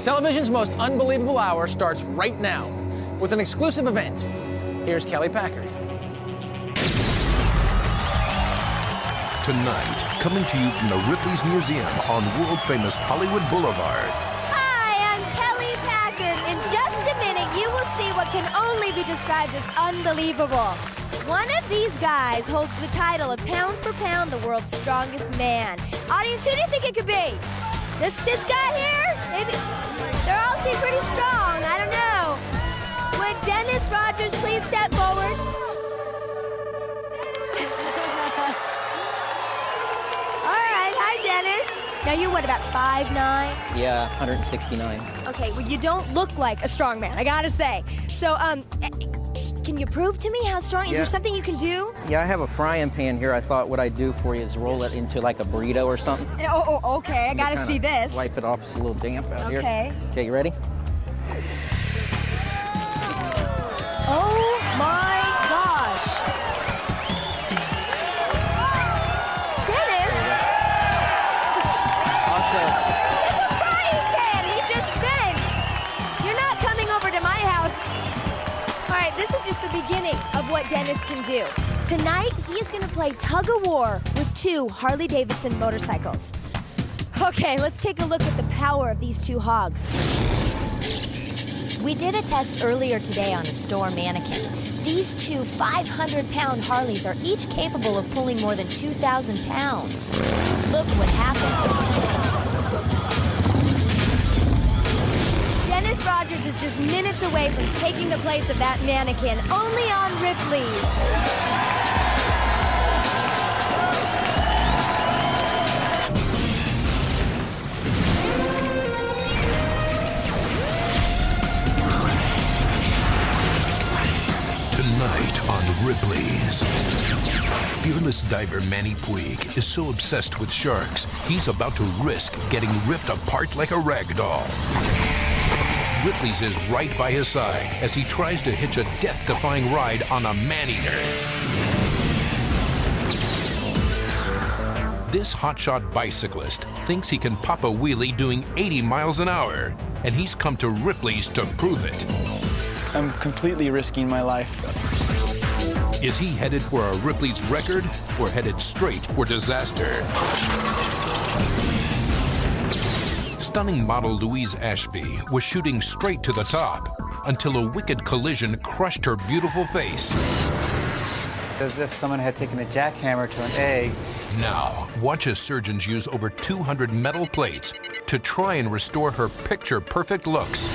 Television's most unbelievable hour starts right now with an exclusive event. Here's Kelly Packard. Tonight, coming to you from the Ripley's Museum on world-famous Hollywood Boulevard. Hi, I'm Kelly Packard. In just a minute, you will see what can only be described as unbelievable. One of these guys holds the title of pound for pound the world's strongest man. Audience, who do you think it could be? This guy here? Maybe? They all seem pretty strong. I don't know. Would Dennis Rogers please step forward? All right, hi, Dennis. Now, you're what, about 5'9"? Yeah, 169. Okay, well, you don't look like a strong man, I gotta say. So, can you prove to me how strong? Is there something you can do? Yeah, I have a frying pan here. I thought what I'd do for you is roll it into like a burrito or something. Oh, okay, I gotta see this. Wipe it off, it's a little damp out here. Okay. Okay, you ready? Oh my gosh. Dennis! Also, It's a frying pan! He just bent! You're not coming over to my house. All right, this is just the beginning of what Dennis can do. Tonight, he's gonna play tug-of-war with 2 Harley-Davidson motorcycles. Okay, let's take a look at the power of these 2 hogs. We did a test earlier today on a store mannequin. These 2 500-pound Harleys are each capable of pulling more than 2,000 pounds. Look what happened. Dennis Rogers is just minutes away from taking the place of that mannequin, only on Ripley. Tonight on Ripley's. Fearless diver Manny Puig is so obsessed with sharks, he's about to risk getting ripped apart like a rag doll. Ripley's is right by his side as he tries to hitch a death-defying ride on a man-eater. This hotshot bicyclist thinks he can pop a wheelie doing 80 miles an hour, and he's come to Ripley's to prove it. I'm completely risking my life. Is he headed for a Ripley's record or headed straight for disaster? Stunning model Louise Ashby was shooting straight to the top until a wicked collision crushed her beautiful face. As if someone had taken a jackhammer to an egg. Now, watch as surgeons use over 200 metal plates to try and restore her picture-perfect looks.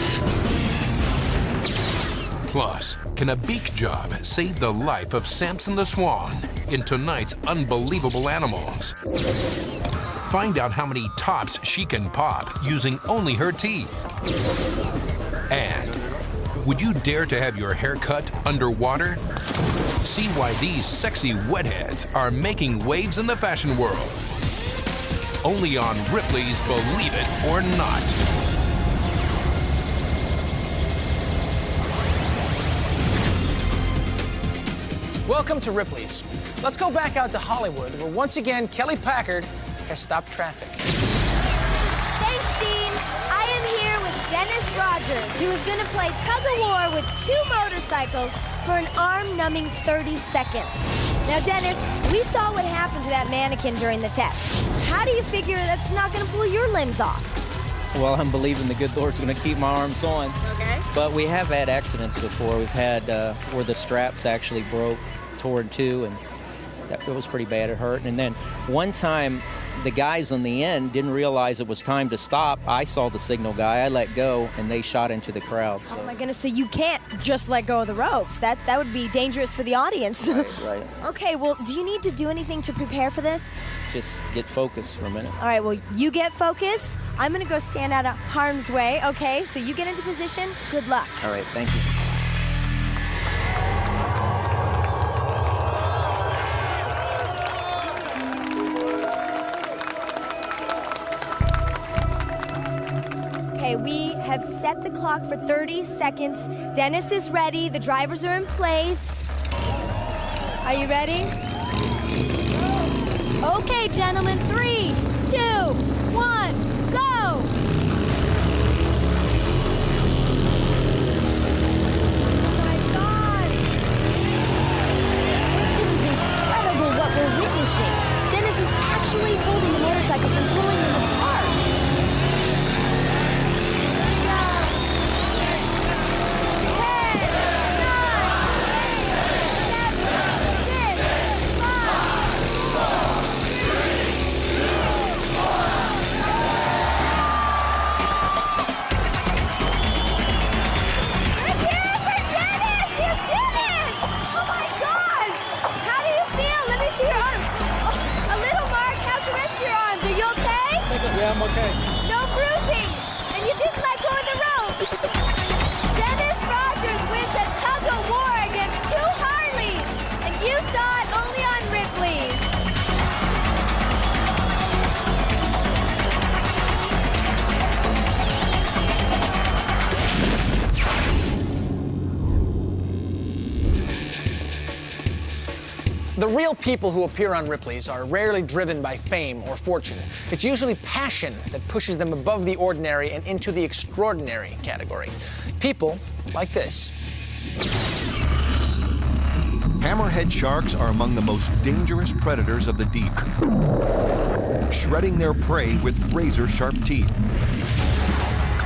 Plus, can a beak job save the life of Samson the Swan in tonight's Unbelievable Animals? Find out how many tops she can pop using only her teeth. And would you dare to have your hair cut underwater? See why these sexy wetheads are making waves in the fashion world. Only on Ripley's Believe It or Not. Welcome to Ripley's. Let's go back out to Hollywood, where once again Kelly Packard has stopped traffic. Thanks, Dean. I am here with Dennis Rogers, who is going to play tug-of-war with 2 motorcycles for an arm-numbing 30 seconds. Now, Dennis, we saw what happened to that mannequin during the test. How do you figure that's not going to pull your limbs off? well, I'm believing the good Lord's going to keep my arms on. Okay. But we have had accidents before. We've had where the straps actually broke, tore in two, and it was pretty bad. It hurt. And then one time, the guys on the end didn't realize it was time to stop. I saw the signal guy. I let go, and they shot into the crowd. So. Oh, my goodness. So you can't just let go of the ropes. That would be dangerous for the audience. Right. Okay, well, do you need to do anything to prepare for this? Just get focused for a minute. All right, well, you get focused. I'm going to go stand out of harm's way, okay? So you get into position. Good luck. All right, thank you. Okay, we have set the clock for 30 seconds. Dennis is ready. The drivers are in place. Are you ready? Okay, gentlemen, 3, 2, 1, go! The real people who appear on Ripley's are rarely driven by fame or fortune. It's usually passion that pushes them above the ordinary and into the extraordinary category. People like this. Hammerhead sharks are among the most dangerous predators of the deep, shredding their prey with razor-sharp teeth.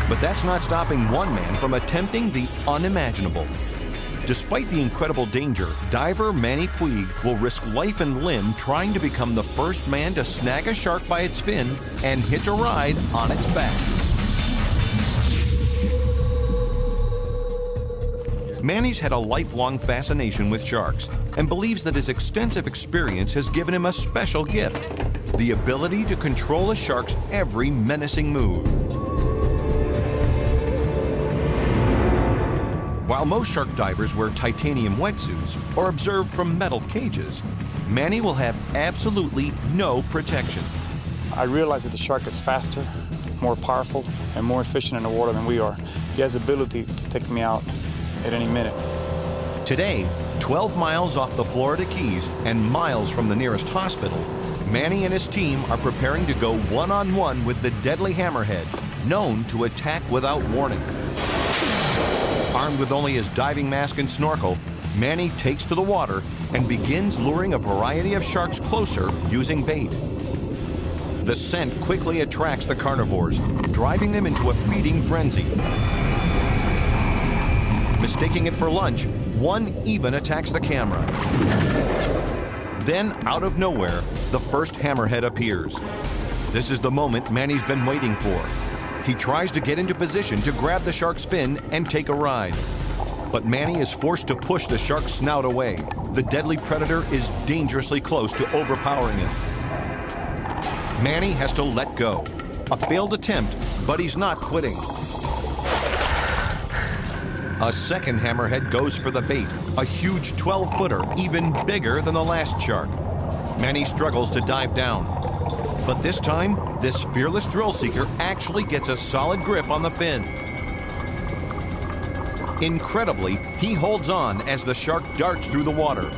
But that's not stopping one man from attempting the unimaginable. Despite the incredible danger, diver Manny Puig will risk life and limb trying to become the first man to snag a shark by its fin and hitch a ride on its back. Manny's had a lifelong fascination with sharks and believes that his extensive experience has given him a special gift: the ability to control a shark's every menacing move. While most shark divers wear titanium wetsuits or observe from metal cages, Manny will have absolutely no protection. I realize that the shark is faster, more powerful, and more efficient in the water than we are. He has the ability to take me out at any minute. Today, 12 miles off the Florida Keys and miles from the nearest hospital, Manny and his team are preparing to go one-on-one with the deadly hammerhead, known to attack without warning. Armed with only his diving mask and snorkel, Manny takes to the water and begins luring a variety of sharks closer using bait. The scent quickly attracts the carnivores, driving them into a feeding frenzy. Mistaking it for lunch, one even attacks the camera. Then, out of nowhere, the first hammerhead appears. This is the moment Manny's been waiting for. He tries to get into position to grab the shark's fin and take a ride. But Manny is forced to push the shark's snout away. The deadly predator is dangerously close to overpowering him. Manny has to let go. A failed attempt, but he's not quitting. A second hammerhead goes for the bait, a huge 12-footer, even bigger than the last shark. Manny struggles to dive down. But this time, this fearless thrill seeker actually gets a solid grip on the fin. Incredibly, he holds on as the shark darts through the water,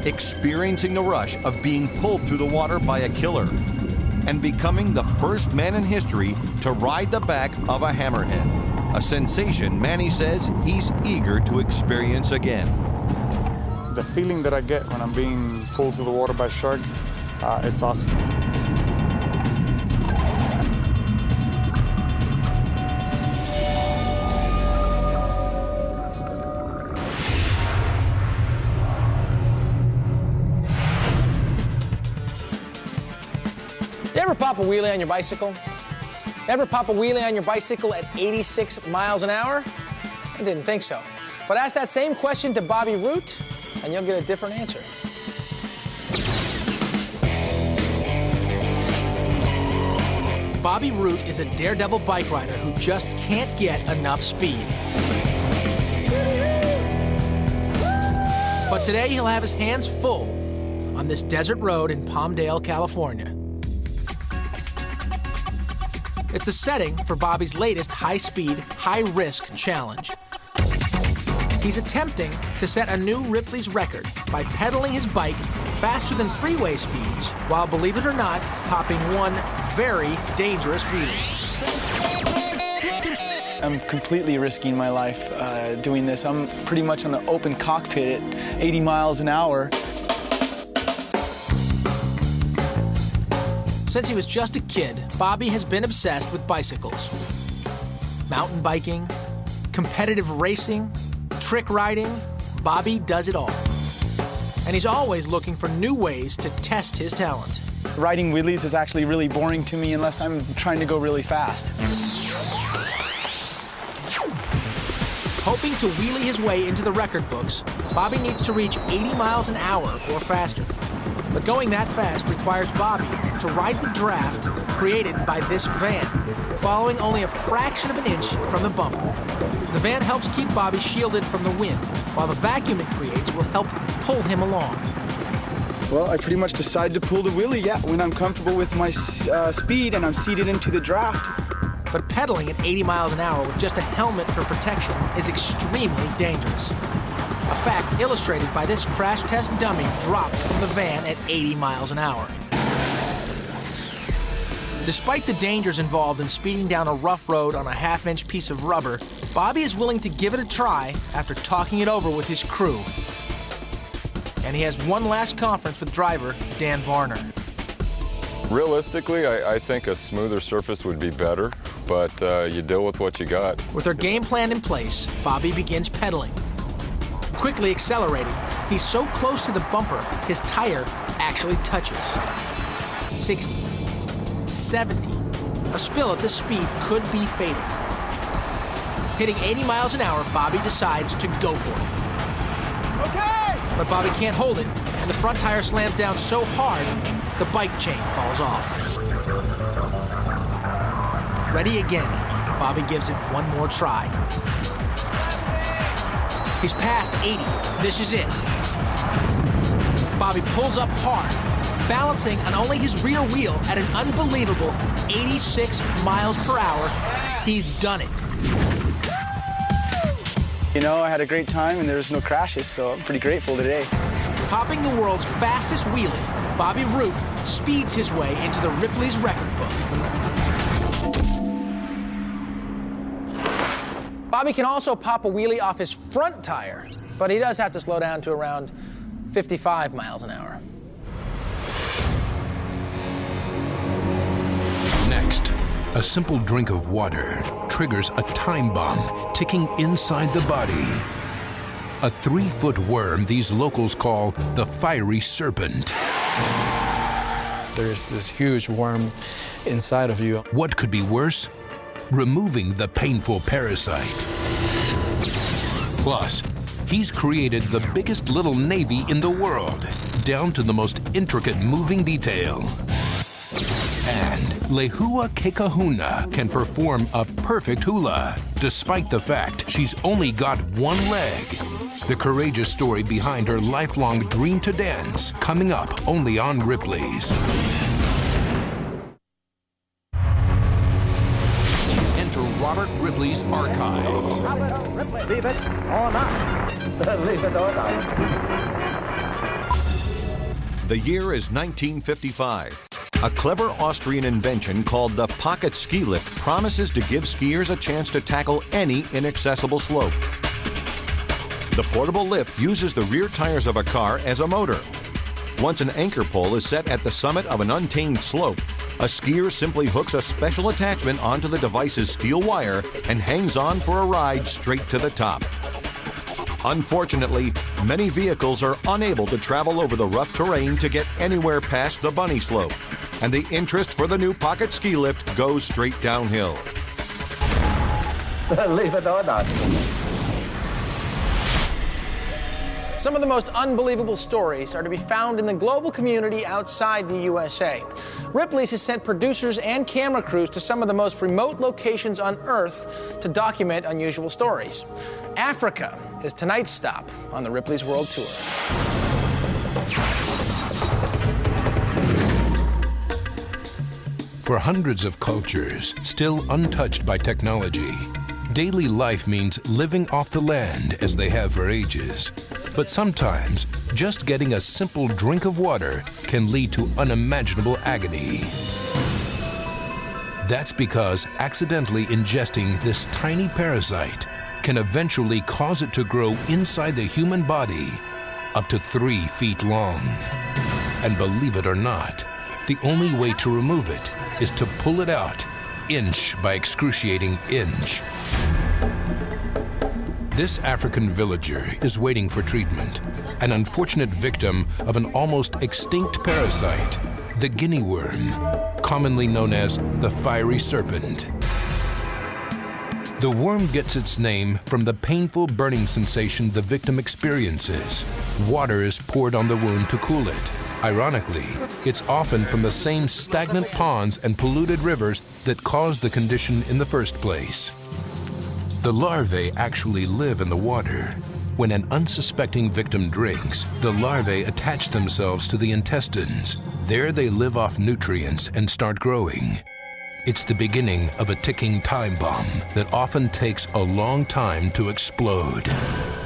experiencing the rush of being pulled through the water by a killer and becoming the first man in history to ride the back of a hammerhead, a sensation Manny says he's eager to experience again. The feeling that I get when I'm being pulled through the water by a shark, it's awesome. You ever pop a wheelie on your bicycle? Ever pop a wheelie on your bicycle at 86 miles an hour? I didn't think so. But ask that same question to Bobby Root, and you'll get a different answer. Bobby Root is a daredevil bike rider who just can't get enough speed. But today he'll have his hands full on this desert road in Palmdale, California. It's the setting for Bobby's latest high-speed, high-risk challenge. He's attempting to set a new Ripley's record by pedaling his bike faster than freeway speeds, while, believe it or not, popping one very dangerous wheelie. I'm completely risking my life doing this. I'm pretty much on an open cockpit at 80 miles an hour. Since he was just a kid, Bobby has been obsessed with bicycles. Mountain biking, competitive racing, trick riding, Bobby does it all. And he's always looking for new ways to test his talent. Riding wheelies is actually really boring to me unless I'm trying to go really fast. Hoping to wheelie his way into the record books, Bobby needs to reach 80 miles an hour or faster. But going that fast requires Bobby to ride the draft created by this van, following only a fraction of an inch from the bumper. The van helps keep Bobby shielded from the wind, while the vacuum it creates will help pull him along. Well, I pretty much decide to pull the wheelie, when I'm comfortable with my speed and I'm seated into the draft. But pedaling at 80 miles an hour with just a helmet for protection is extremely dangerous. a fact illustrated by this crash test dummy dropped from the van at 80 miles an hour. Despite the dangers involved in speeding down a rough road on a half-inch piece of rubber, Bobby is willing to give it a try after talking it over with his crew. And he has one last conference with driver Dan Varner. Realistically, I think a smoother surface would be better, but you deal with what you got. With their game plan in place, Bobby begins pedaling. Quickly accelerating, he's so close to the bumper, his tire actually touches. 60, 70. A spill at this speed could be fatal. Hitting 80 miles an hour, Bobby decides to go for it. Okay! But Bobby can't hold it, and the front tire slams down so hard, the bike chain falls off. Ready again, Bobby gives it one more try. He's past 80. This is it. Bobby pulls up hard, balancing on only his rear wheel at an unbelievable 86 miles per hour. He's done it. You know, I had a great time and there was no crashes, so I'm pretty grateful today. Topping the world's fastest wheelie, Bobby Root speeds his way into the Ripley's record book. Bobby can also pop a wheelie off his front tire, but he does have to slow down to around 55 miles an hour. Next, a simple drink of water triggers a time bomb ticking inside the body. A 3-foot worm these locals call the fiery serpent. There's this huge worm inside of you. What could be worse? Removing the painful parasite. Plus, he's created the biggest little navy in the world, down to the most intricate moving detail. And Lehua Kekahuna can perform a perfect hula, despite the fact she's only got one leg. The courageous story behind her lifelong dream to dance, coming up only on Ripley's. Enter Robert Ripley's archives. Leave it or not. Leave it or not. The year is 1955. A clever Austrian invention called the pocket ski lift promises to give skiers a chance to tackle any inaccessible slope. The portable lift uses the rear tires of a car as a motor. Once an anchor pole is set at the summit of an untamed slope, a skier simply hooks a special attachment onto the device's steel wire and hangs on for a ride straight to the top. Unfortunately, many vehicles are unable to travel over the rough terrain to get anywhere past the bunny slope, and the interest for the new pocket ski lift goes straight downhill. Leave it or not. Some of the most unbelievable stories are to be found in the global community outside the USA. Ripley's has sent producers and camera crews to some of the most remote locations on Earth to document unusual stories. Africa is tonight's stop on the Ripley's World Tour. For hundreds of cultures, still untouched by technology, daily life means living off the land as they have for ages. But sometimes, just getting a simple drink of water can lead to unimaginable agony. That's because accidentally ingesting this tiny parasite can eventually cause it to grow inside the human body up to 3 feet long. And believe it or not, the only way to remove it is to pull it out inch by excruciating inch. This African villager is waiting for treatment, an unfortunate victim of an almost extinct parasite, the guinea worm, commonly known as the fiery serpent. The worm gets its name from the painful burning sensation the victim experiences. Water is poured on the wound to cool it. Ironically, it's often from the same stagnant ponds and polluted rivers that caused the condition in the first place. The larvae actually live in the water. When an unsuspecting victim drinks, the larvae attach themselves to the intestines. There they live off nutrients and start growing. It's the beginning of a ticking time bomb that often takes a long time to explode.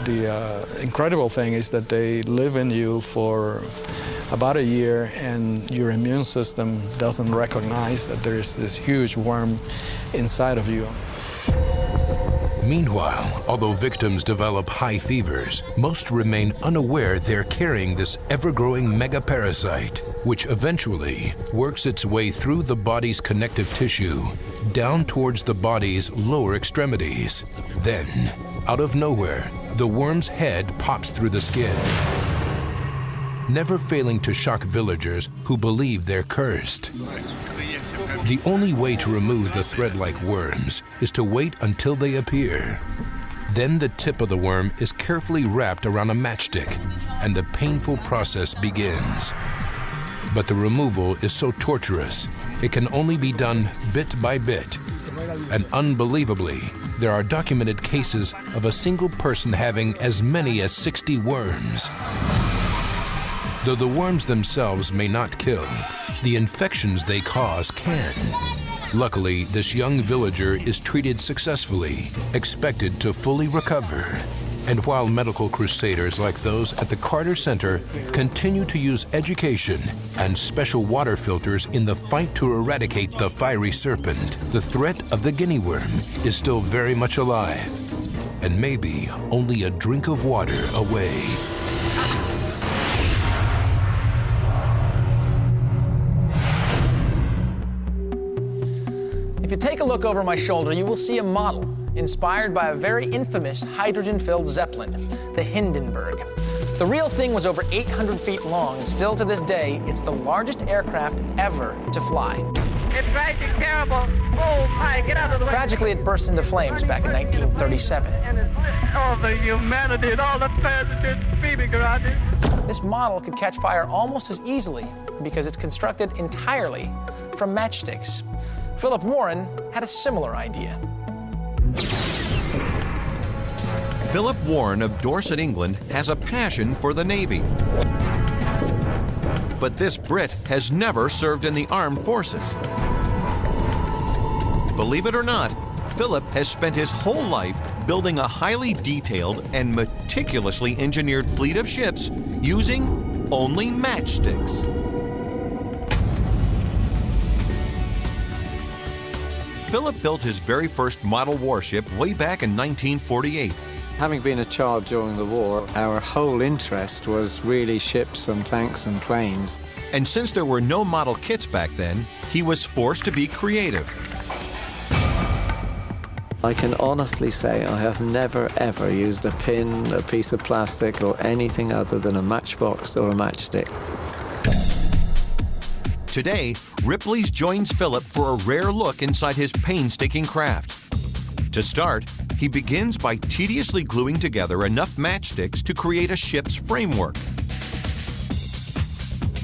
The incredible thing is that they live in you for about a year, and your immune system doesn't recognize that there is this huge worm inside of you. Meanwhile, although victims develop high fevers, most remain unaware they're carrying this ever-growing megaparasite, which eventually works its way through the body's connective tissue, down towards the body's lower extremities. Then, out of nowhere, the worm's head pops through the skin, never failing to shock villagers who believe they're cursed. The only way to remove the thread-like worms is to wait until they appear. Then the tip of the worm is carefully wrapped around a matchstick, and the painful process begins. But the removal is so torturous, it can only be done bit by bit. And unbelievably, there are documented cases of a single person having as many as 60 worms. Though the worms themselves may not kill, the infections they cause can. Luckily, this young villager is treated successfully, expected to fully recover. And while medical crusaders like those at the Carter Center continue to use education and special water filters in the fight to eradicate the fiery serpent, the threat of the guinea worm is still very much alive, and maybe only a drink of water away. If you take a look over my shoulder, you will see a model inspired by a very infamous hydrogen-filled Zeppelin, the Hindenburg. The real thing was over 800 feet long, and still to this day, it's the largest aircraft ever to fly. It's crashing terrible. Oh my, get out of the way. Tragically, it burst into flames back in 1937. And it's all the humanity and all the passengers screaming around it. This model could catch fire almost as easily because it's constructed entirely from matchsticks. Philip Warren had a similar idea. Philip Warren of Dorset, England, has a passion for the Navy. But this Brit has never served in the armed forces. Believe it or not, Philip has spent his whole life building a highly detailed and meticulously engineered fleet of ships using only matchsticks. Philip built his very first model warship way back in 1948. Having been a child during the war, our whole interest was really ships and tanks and planes. And since there were no model kits back then, he was forced to be creative. I can honestly say I have never ever used a pin, a piece of plastic, or anything other than a matchbox or a matchstick. Today, Ripley's joins Philip for a rare look inside his painstaking craft. To start, he begins by tediously gluing together enough matchsticks to create a ship's framework.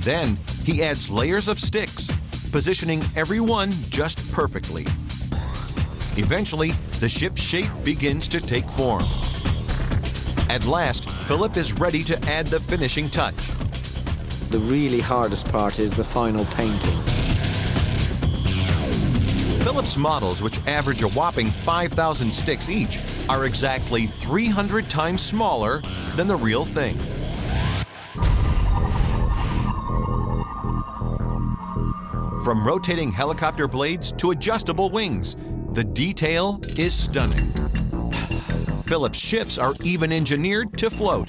Then, he adds layers of sticks, positioning every one just perfectly. Eventually, the ship's shape begins to take form. At last, Philip is ready to add the finishing touch. The really hardest part is the final painting. Philip's models, which average a whopping 5,000 sticks each, are exactly 300 times smaller than the real thing. From rotating helicopter blades to adjustable wings, the detail is stunning. Philip's ships are even engineered to float.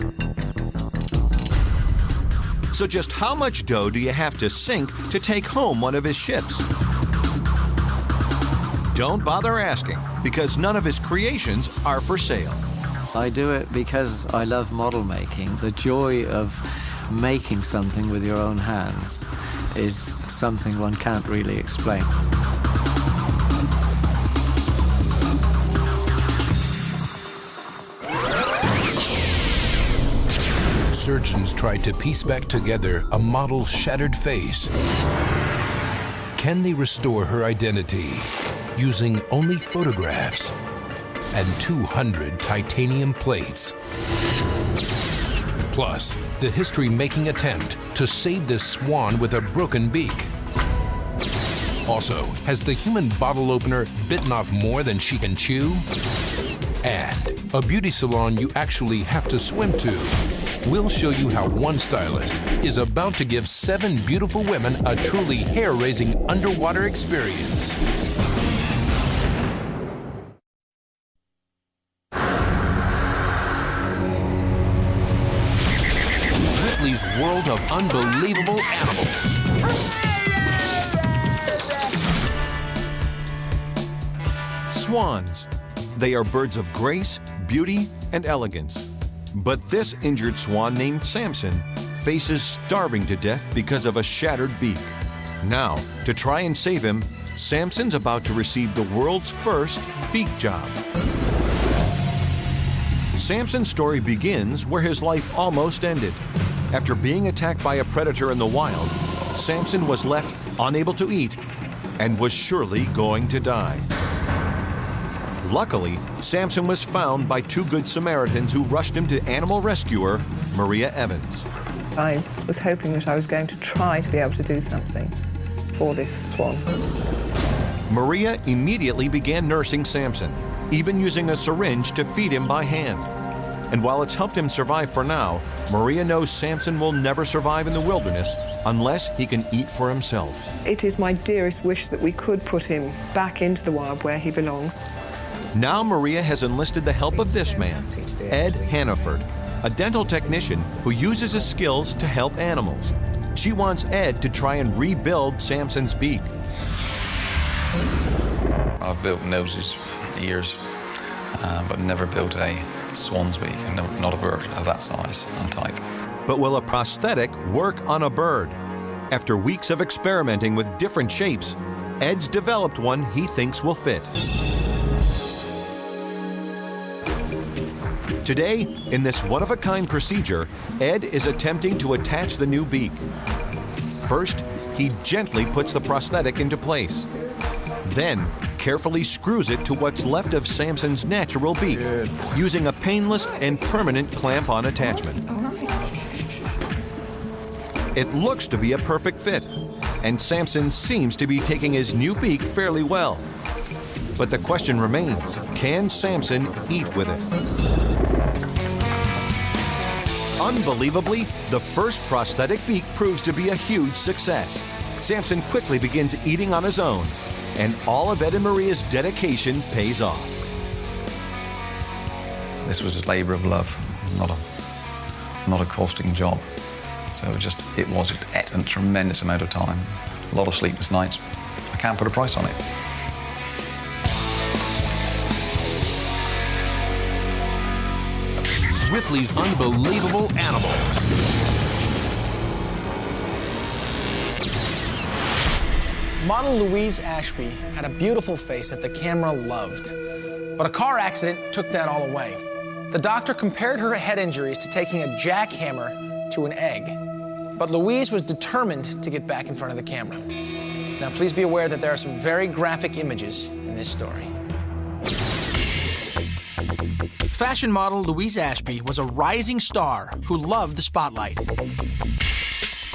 So just how much dough do you have to sink to take home one of his ships? Don't bother asking, because none of his creations are for sale. I do it because I love model making. The joy of making something with your own hands is something one can't really explain. Surgeons tried to piece back together a model's shattered face. Can they restore her identity using only photographs and 200 titanium plates? Plus, the history-making attempt to save this swan with a broken beak. Also, has the human bottle opener bitten off more than she can chew? And a beauty salon you actually have to swim to. We'll show you how one stylist is about to give 7 beautiful women a truly hair-raising underwater experience. Ripley's world of unbelievable animals. Swans. They are birds of grace, beauty, and elegance. But this injured swan named Samson faces starving to death because of a shattered beak. Now, to try and save him, Samson's about to receive the world's first beak job. Samson's story begins where his life almost ended. After being attacked by a predator in the wild, Samson was left unable to eat and was surely going to die. Luckily, Samson was found by 2 good Samaritans who rushed him to animal rescuer Maria Evans. I was hoping that I was going to try to be able to do something for this swan. Maria immediately began nursing Samson, even using a syringe to feed him by hand. And while it's helped him survive for now, Maria knows Samson will never survive in the wilderness unless he can eat for himself. It is my dearest wish that we could put him back into the wild where he belongs. Now Maria has enlisted the help of this man, Ed Hannaford, a dental technician who uses his skills to help animals. She wants Ed to try and rebuild Samson's beak. I've built noses, ears, but never built a swan's beak, and not a bird of that size and type. But will a prosthetic work on a bird? After weeks of experimenting with different shapes, Ed's developed one he thinks will fit. Today, in this one-of-a-kind procedure, Ed is attempting to attach the new beak. First, he gently puts the prosthetic into place. Then, carefully screws it to what's left of Samson's natural beak, using a painless and permanent clamp-on attachment. It looks to be a perfect fit, and Samson seems to be taking his new beak fairly well. But the question remains, can Samson eat with it? Unbelievably, the first prosthetic beak proves to be a huge success. Samson quickly begins eating on his own, and all of Ed and Maria's dedication pays off. This was a labor of love, not a costing job. So it was at a tremendous amount of time, a lot of sleepless nights. I can't put a price on it. Ripley's unbelievable animals. Model Louise Ashby had a beautiful face that the camera loved. But a car accident took that all away. The doctor compared her head injuries to taking a jackhammer to an egg. But Louise was determined to get back in front of the camera. Now, please be aware that there are some very graphic images in this story. Fashion model Louise Ashby was a rising star who loved the spotlight.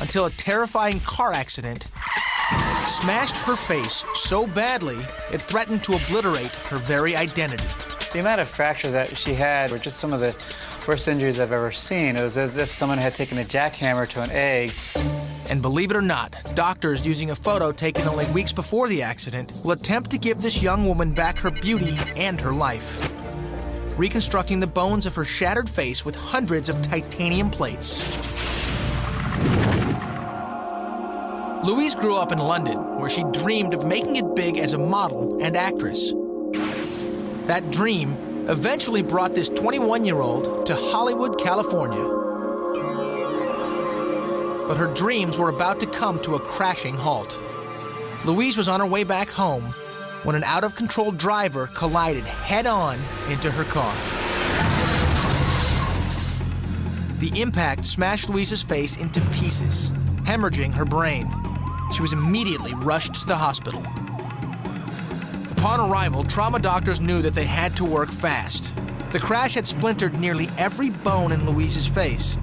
Until a terrifying car accident smashed her face so badly it threatened to obliterate her very identity. The amount of fractures that she had were just some of the worst injuries I've ever seen. It was as if someone had taken a jackhammer to an egg. And believe it or not, doctors using a photo taken only weeks before the accident will attempt to give this young woman back her beauty and her life, reconstructing the bones of her shattered face with hundreds of titanium plates. Louise grew up in London, where she dreamed of making it big as a model and actress. That dream eventually brought this 21-year-old to Hollywood, California. But her dreams were about to come to a crashing halt. Louise was on her way back home when an out-of-control driver collided head-on into her car. The impact smashed Louise's face into pieces, hemorrhaging her brain. She was immediately rushed to the hospital. Upon arrival, trauma doctors knew that they had to work fast. The crash had splintered nearly every bone in Louise's face,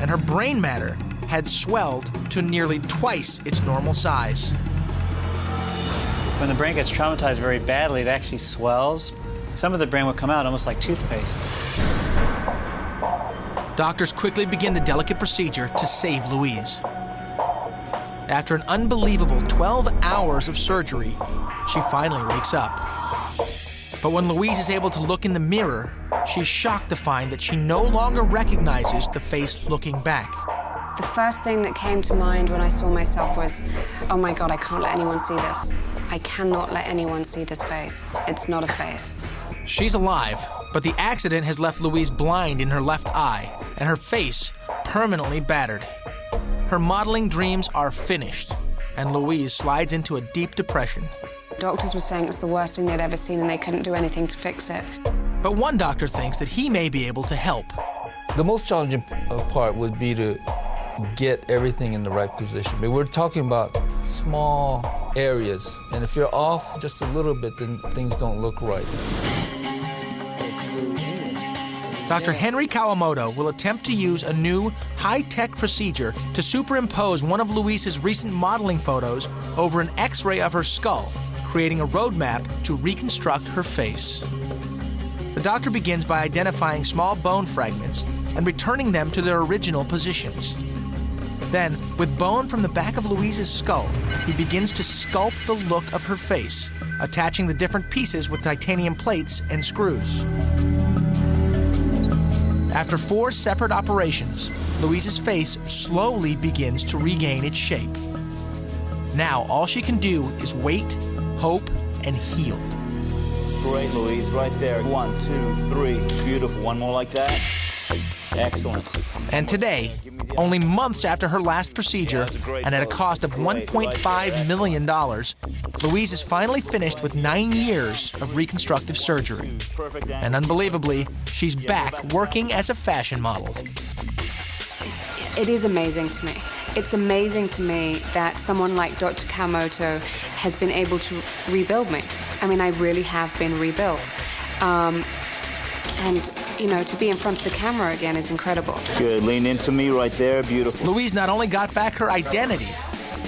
and her brain matter had swelled to nearly twice its normal size. When the brain gets traumatized very badly, it actually swells. Some of the brain will come out almost like toothpaste. Doctors quickly begin the delicate procedure to save Louise. After an unbelievable 12 hours of surgery, she finally wakes up. But when Louise is able to look in the mirror, she's shocked to find that she no longer recognizes the face looking back. The first thing that came to mind when I saw myself was, oh my God, I can't let anyone see this. I cannot let anyone see this face. It's not a face. She's alive, but the accident has left Louise blind in her left eye and her face permanently battered. Her modeling dreams are finished, and Louise slides into a deep depression. Doctors were saying it's the worst thing they'd ever seen and they couldn't do anything to fix it. But one doctor thinks that he may be able to help. The most challenging part would be to get everything in the right position. But we're talking about small areas, and if you're off just a little bit, then things don't look right. Dr. Henry Kawamoto will attempt to use a new high-tech procedure to superimpose one of Louise's recent modeling photos over an X-ray of her skull, creating a roadmap to reconstruct her face. The doctor begins by identifying small bone fragments and returning them to their original positions. Then, with bone from the back of Louise's skull, he begins to sculpt the look of her face, attaching the different pieces with titanium plates and screws. After 4 separate operations, Louise's face slowly begins to regain its shape. Now, all she can do is wait, hope, and heal. Great, Louise, right there. 1, 2, 3. Beautiful. One more like that. Excellent. And today, only months after her last procedure, and at a cost of $1.5 million, Louise is finally finished with 9 years of reconstructive surgery. And unbelievably, she's back working as a fashion model. It is amazing to me. It's amazing to me that someone like Dr. Kawamoto has been able to rebuild me. I mean, I really have been rebuilt. And, you know, to be in front of the camera again is incredible. Good. Lean into me right there. Beautiful. Louise not only got back her identity,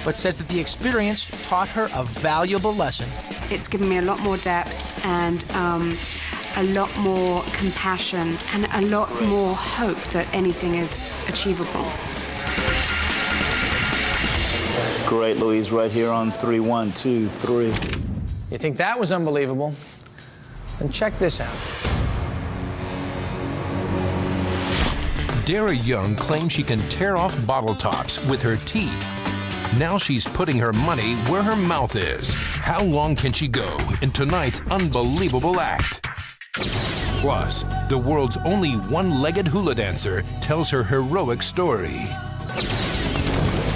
but says that the experience taught her a valuable lesson. It's given me a lot more depth and a lot more compassion and a lot more hope that anything is achievable. Great, Louise, right here on 3. 1, 2, 3. You think that was unbelievable? Then check this out. Dara Young claims she can tear off bottle tops with her teeth. Now she's putting her money where her mouth is. How long can she go in tonight's unbelievable act? Plus, the world's only one-legged hula dancer tells her heroic story.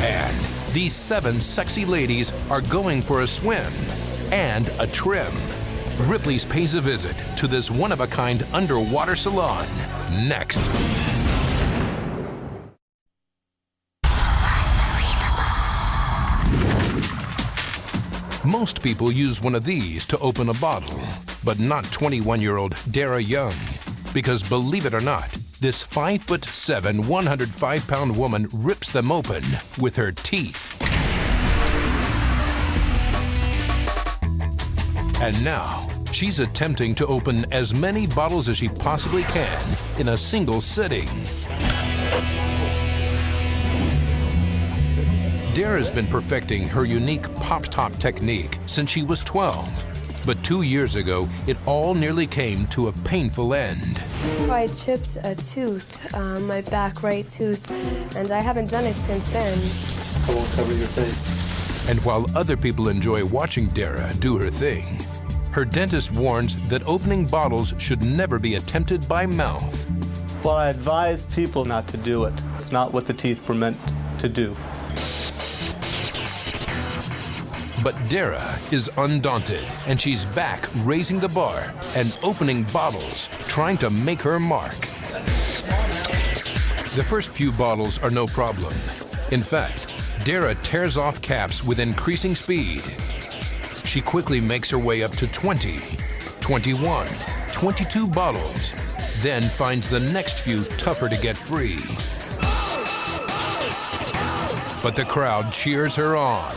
And these 7 sexy ladies are going for a swim and a trim. Ripley's pays a visit to this one-of-a-kind underwater salon next. Most people use one of these to open a bottle, but not 21-year-old Dara Young. Because believe it or not, this 5'7", 105-pound woman rips them open with her teeth. And now, she's attempting to open as many bottles as she possibly can in a single sitting. Dara's been perfecting her unique pop-top technique since she was 12. But 2 years ago, it all nearly came to a painful end. I chipped a tooth, my back right tooth, and I haven't done it since then. So we'll cover your face. And while other people enjoy watching Dara do her thing, her dentist warns that opening bottles should never be attempted by mouth. Well, I advise people not to do it. It's not what the teeth were meant to do. But Dara is undaunted, and she's back raising the bar and opening bottles, trying to make her mark. The first few bottles are no problem. In fact, Dara tears off caps with increasing speed. She quickly makes her way up to 20, 21, 22 bottles, then finds the next few tougher to get free. But the crowd cheers her on.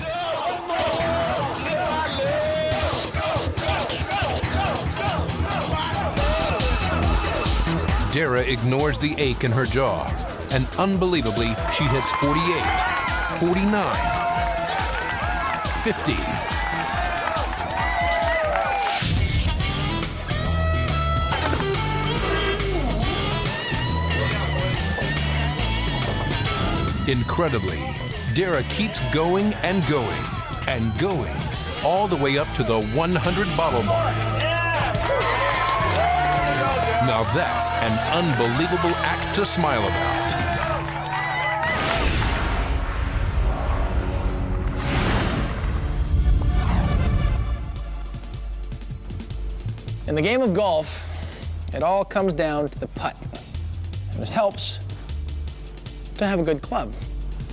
Dara ignores the ache in her jaw, and unbelievably, she hits 48, 49, 50. Incredibly, Dara keeps going and going and going, all the way up to the 100 bottle mark. Now that's an unbelievable act to smile about. In the game of golf, it all comes down to the putt. And it helps to have a good club.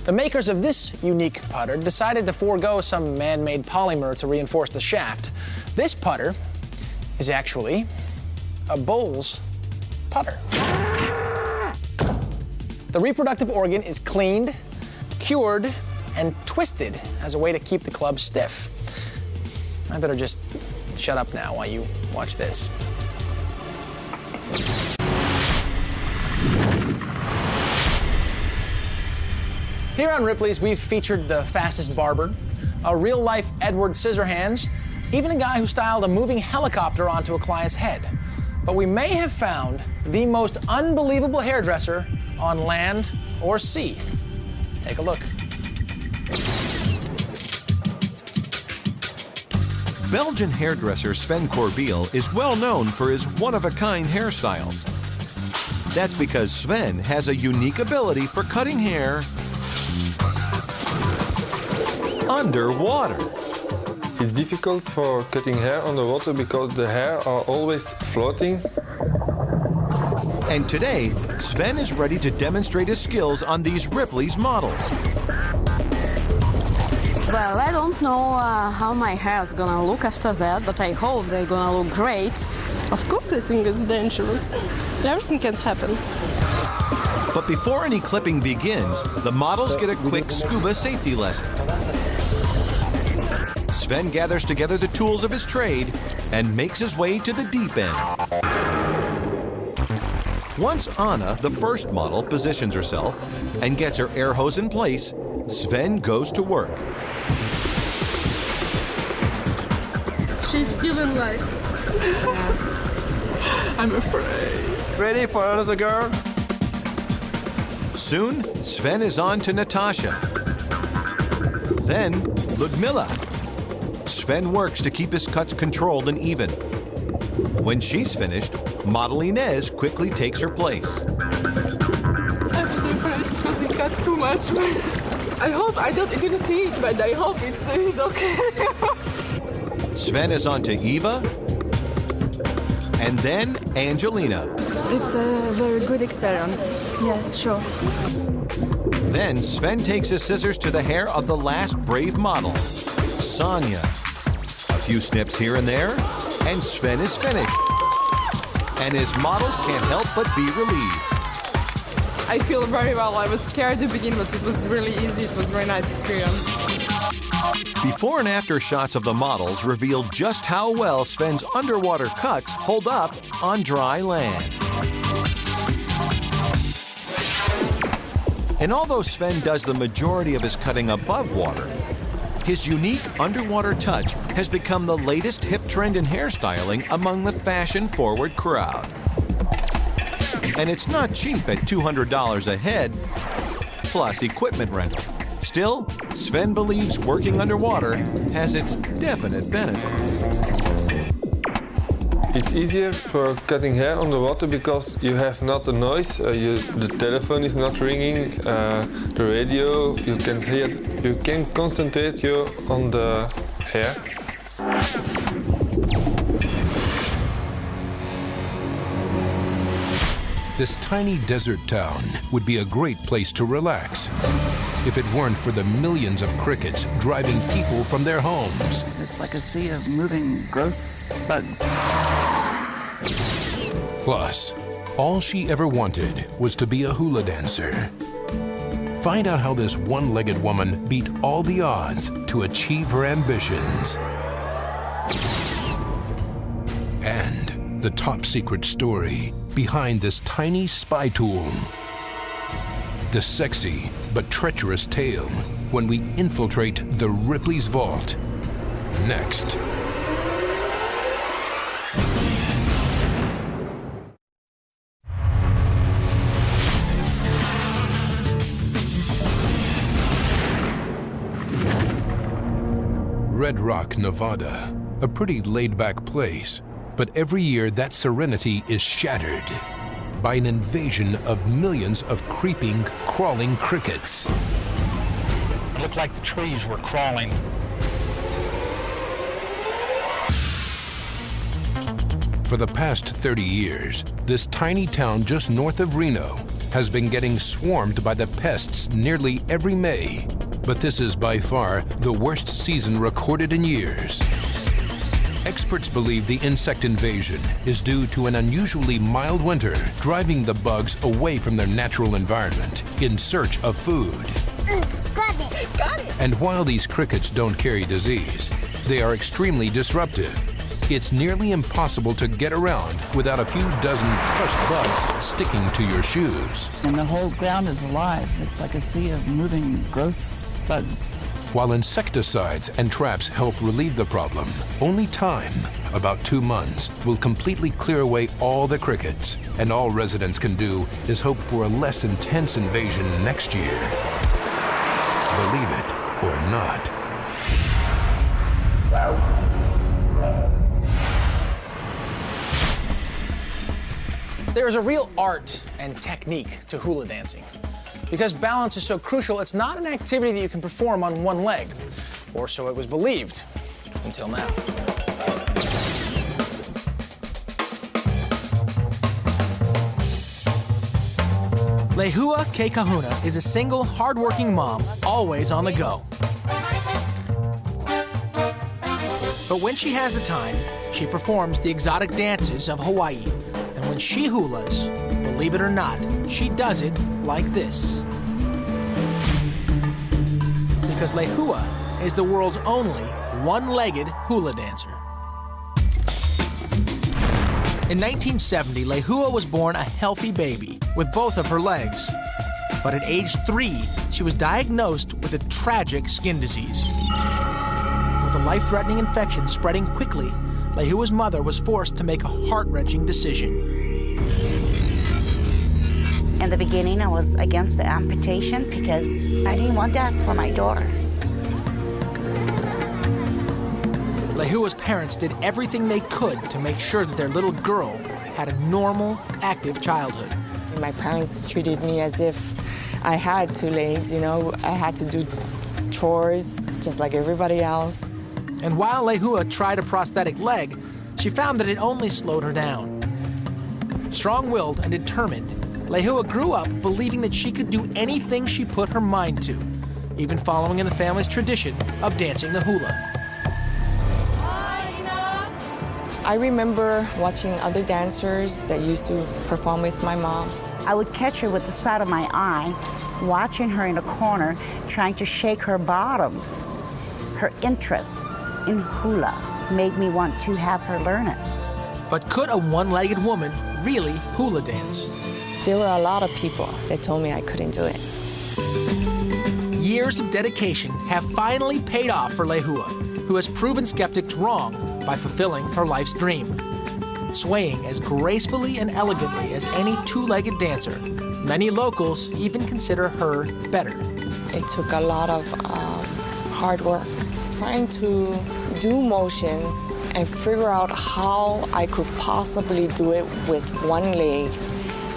The makers of this unique putter decided to forego some man-made polymer to reinforce the shaft. This putter is actually a bull's putter. The reproductive organ is cleaned, cured, and twisted as a way to keep the club stiff. I better just shut up now while you watch this. Here on Ripley's, we've featured the fastest barber, a real-life Edward Scissorhands, even a guy who styled a moving helicopter onto a client's head. But we may have found the most unbelievable hairdresser on land or sea. Take a look. Belgian hairdresser Sven Corbiel is well known for his one-of-a-kind hairstyles. That's because Sven has a unique ability for cutting hair underwater. It's difficult for cutting hair underwater because the hair are always floating. And today, Sven is ready to demonstrate his skills on these Ripley's models. Well, I don't know how my hair is gonna look after that, but I hope they're gonna look great. Of course I think it's dangerous. Everything can happen. But before any clipping begins, the models get a quick scuba safety lesson. Sven gathers together the tools of his trade and makes his way to the deep end. Once Anna, the first model, positions herself and gets her air hose in place, Sven goes to work. She's still in life. I'm afraid. Ready for another girl? Soon, Sven is on to Natasha. Then, Ludmilla. Sven works to keep his cuts controlled and even. When she's finished, model Inez quickly takes her place. I was afraid because he cut too much. I hope I didn't see it, but I hope it's okay. Sven is on to Eva, and then Angelina. It's a very good experience. Yes, sure. Then Sven takes his scissors to the hair of the last brave model, Sonia. A few snips here and there, and Sven is finished. And his models can't help but be relieved. I feel very well. I was scared to begin, but it was really easy. It was a very nice experience. Before and after shots of the models reveal just how well Sven's underwater cuts hold up on dry land. And although Sven does the majority of his cutting above water, his unique underwater touch has become the latest hip trend in hairstyling among the fashion-forward crowd. And it's not cheap at $200 a head, plus equipment rental. Still, Sven believes working underwater has its definite benefits. It's easier for cutting hair underwater because you have not a noise. The telephone is not ringing. The radio, you can hear. You can concentrate you on the hair. This tiny desert town would be a great place to relax if it weren't for the millions of crickets driving people from their homes. It's like a sea of moving, gross bugs. Plus, all she ever wanted was to be a hula dancer. Find out how this one-legged woman beat all the odds to achieve her ambitions. And the top secret story behind this tiny spy tool. The sexy but treacherous tale when we infiltrate the Ripley's vault. Next. Red Rock, Nevada, a pretty laid-back place, but every year that serenity is shattered by an invasion of millions of creeping, crawling crickets. It looked like the trees were crawling. For the past 30 years, this tiny town just north of Reno has been getting swarmed by the pests nearly every May. But this is by far the worst season recorded in years. Experts believe the insect invasion is due to an unusually mild winter, driving the bugs away from their natural environment in search of food. Got it. Got it. And while these crickets don't carry disease, they are extremely disruptive. It's nearly impossible to get around without a few dozen crushed bugs sticking to your shoes. And the whole ground is alive. It's like a sea of moving, gross bugs. While insecticides and traps help relieve the problem, only time, about 2 months, will completely clear away all the crickets. And all residents can do is hope for a less intense invasion next year. Believe it or not. There's a real art and technique to hula dancing. Because balance is so crucial, it's not an activity that you can perform on one leg. Or so it was believed, until now. Lehua Kekahuna is a single, hard-working mom, always on the go. But when she has the time, she performs the exotic dances of Hawaii. And when she hulas, believe it or not, she does it like this. Because Lehua is the world's only one-legged hula dancer. In 1970, Lehua was born a healthy baby with both of her legs. But at age 3, she was diagnosed with a tragic skin disease. With a life-threatening infection spreading quickly, Lehua's mother was forced to make a heart-wrenching decision. In the beginning, I was against the amputation because I didn't want that for my daughter. Lehua's parents did everything they could to make sure that their little girl had a normal, active childhood. My parents treated me as if I had 2 legs, you know. I had to do chores just like everybody else. And while Lehua tried a prosthetic leg, she found that it only slowed her down. Strong-willed and determined, Lehua grew up believing that she could do anything she put her mind to, even following in the family's tradition of dancing the hula. I remember watching other dancers that used to perform with my mom. I would catch her with the side of my eye, watching her in a corner, trying to shake her bottom. Her interest in hula made me want to have her learn it. But could a one-legged woman really hula dance? There were a lot of people that told me I couldn't do it. Years of dedication have finally paid off for Lehua, who has proven skeptics wrong by fulfilling her life's dream. Swaying as gracefully and elegantly as any two-legged dancer, many locals even consider her better. It took a lot of hard work, trying to do motions and figure out how I could possibly do it with one leg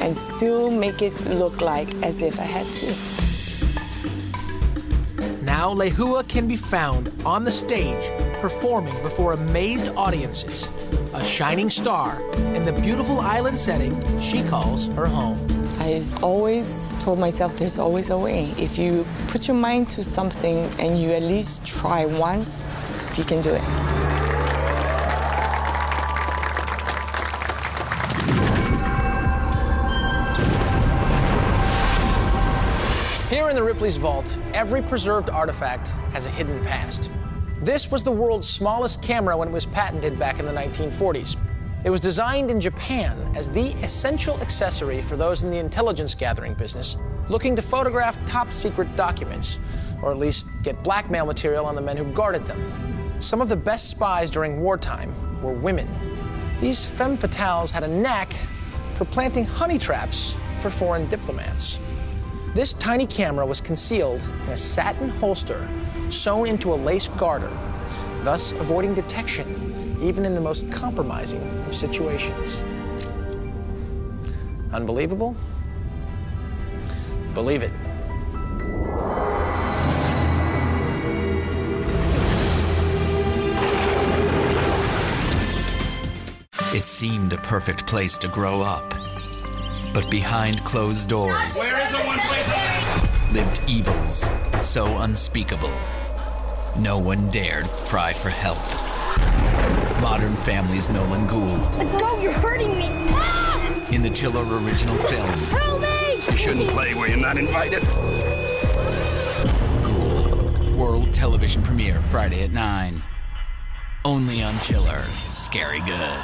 and still make it look like as if I had two. Now Lehua can be found on the stage performing before amazed audiences, a shining star in the beautiful island setting she calls her home. I always told myself there's always a way. If you put your mind to something and you at least try once, you can do it. Here in the Ripley's vault, every preserved artifact has a hidden past. This was the world's smallest camera when it was patented back in the 1940s. It was designed in Japan as the essential accessory for those in the intelligence gathering business looking to photograph top-secret documents, or at least get blackmail material on the men who guarded them. Some of the best spies during wartime were women. These femme fatales had a knack for planting honey traps for foreign diplomats. This tiny camera was concealed in a satin holster sewn into a lace garter, thus avoiding detection even in the most compromising of situations. Unbelievable? Believe it. It seemed a perfect place to grow up. But behind closed doors lived evils so unspeakable, no one dared cry for help. Modern Family's Nolan Gould. Go, you're hurting me! Ah! In the Chiller original film. Help me! You shouldn't play where you're not invited. Gould. World television premiere Friday at 9. Only on Chiller. Scary good.